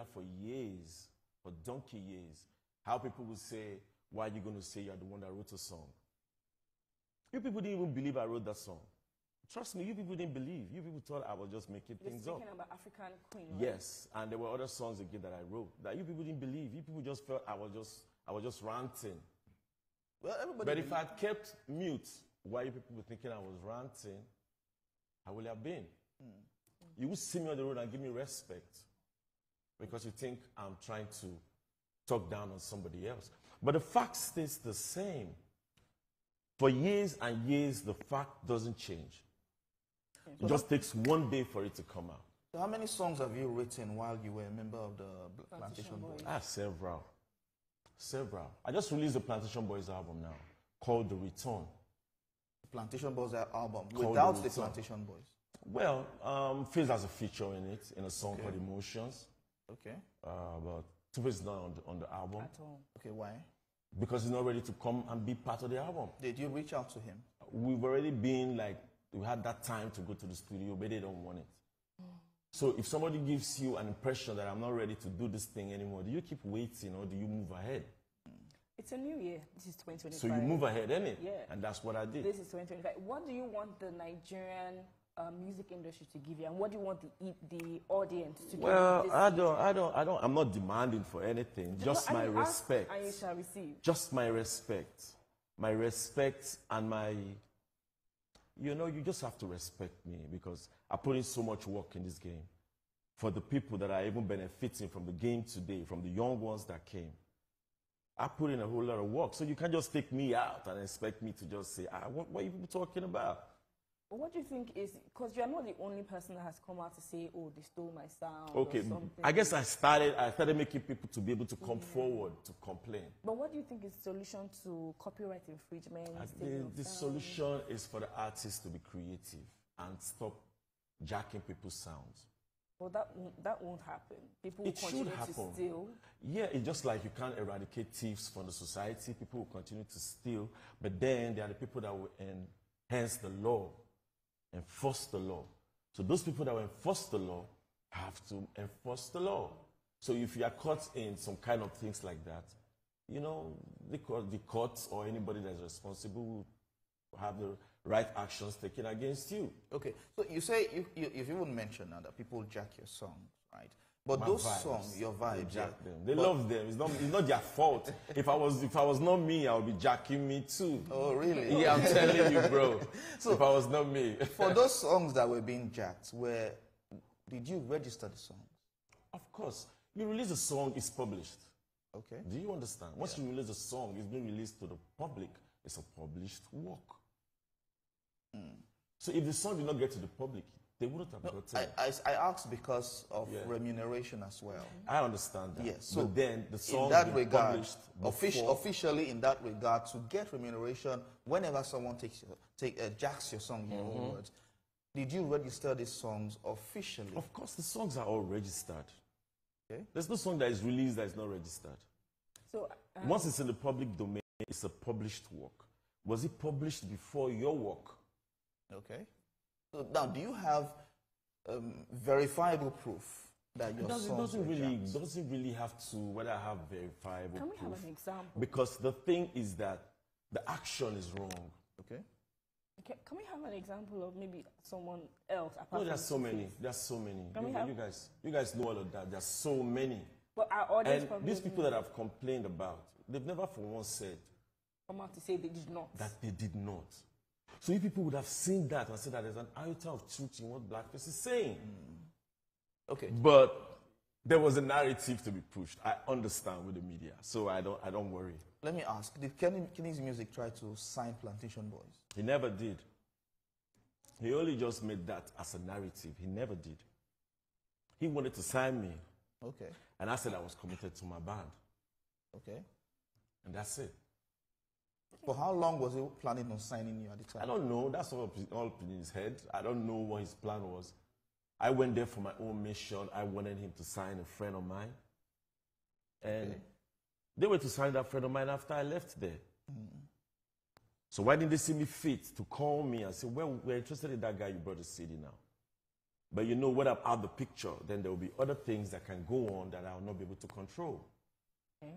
media for years, for donkey years, how people would say, why are you going to say you're the one that wrote a song? You people didn't even believe I wrote that song. Trust me, you people didn't believe. You people thought I was just making things up. You're speaking about African Queen, right? Yes, and there were other songs again that I wrote that you people didn't believe. You people just felt I was just ranting. Well, everybody. But if I'd kept mute while you people were thinking I was ranting, I would have been. You would see me on the road and give me respect because you think I'm trying to talk down on somebody else. But the fact stays the same. For years and years, the fact doesn't change. It just takes one day for it to come out. So how many songs have you written while you were a member of the Plantation Boys? Several. Several. I just released the Plantation Boys album now called The Return. Plantation Boys album without the Plantation Boys? Well, Fizz has a feature in it, in a song called Emotions. Okay. But Two-Face is not on the album. At all. Okay, why? Because he's not ready to come and be part of the album. Did you reach out to him? We've already been like, we had that time to go to the studio, but they don't want it. So if somebody gives you an impression that I'm not ready to do this thing anymore, do you keep waiting or do you move ahead? It's a new year. This is 2025. So you move ahead, innit? Yeah. And that's what I did. This is 2025. What do you want the Nigerian music industry to give you, and what do you want the audience to give you? Well, I'm not demanding for anything. Just my respect. And you shall receive. Just my respect. My respect and my, you know, you just have to respect me because I put in so much work in this game. For the people that are even benefiting from the game today, from the young ones that came, I put in a whole lot of work. So you can't just take me out and expect me to just say, what are you people talking about? What do you think is, because you're not the only person that has come out to say, oh, they stole my sound okay, or something. I guess I started making people to be able to come forward to complain. But what do you think is the solution to copyright infringement? The solution is for the artists to be creative and stop jacking people's sounds. Well, that won't happen. People will continue to steal. Yeah, it's just like you can't eradicate thieves from the society. People will continue to steal. But then there are the people that will enhance the law, enforce the law. So those people that will enforce the law have to enforce the law. So if you are caught in some kind of things like that, you know, the courts or anybody that's responsible will have the right actions taken against you. Okay, so you say if you would mention now that people jack your songs, right? But those songs, your vibes, they jack them. They love them. It's not their fault. If I was not me, I would be jacking me too. Oh, really? Yeah, I'm telling you, bro. So if I was not me. For those songs that were being jacked, did you register the songs? Of course. You release a song, it's published. Okay. Do you understand? Once you release a song, it's been released to the public. It's a published work. So if the song did not get to the public, they wouldn't have gotten it. I asked because of remuneration as well. I understand that. Yes. So but then the song in that regard, published officially in that regard, to get remuneration whenever someone jacks your song, in your own words, did you register these songs officially? Of course, the songs are all registered. Okay. There's no song that is released that is not registered. So once it's in the public domain, it's a published work. Was it published before your work? Okay. So now, do you have verifiable proof that your song doesn't really have to whether I have verifiable proof. Can we have an example? Because the thing is that the action is wrong. Okay. Can we have an example of maybe someone else? No, there's so many. There's so many. You guys know all of that. There's so many. But our audience and these people that I've complained about, they've never for once said. Come out to say they did not. That they did not. So if people would have seen that and said that there's an iota of truth in what Blackface is saying. Okay. But there was a narrative to be pushed. I understand with the media, so I don't worry. Let me ask, did Kenny's Music try to sign Plantation Boys? He never did. He only just made that as a narrative. He never did. He wanted to sign me. Okay. And I said I was committed to my band. Okay. And that's it. For how long was he planning on signing you at the time? I don't know. That's all up in his head. I don't know what his plan was. I went there for my own mission. I wanted him to sign a friend of mine. And they were to sign that friend of mine after I left there. So why didn't they see me fit to call me and say, well, we're interested in that guy you brought the CD now? But you know, when I'm out the picture, then there will be other things that can go on that I will not be able to control. Okay.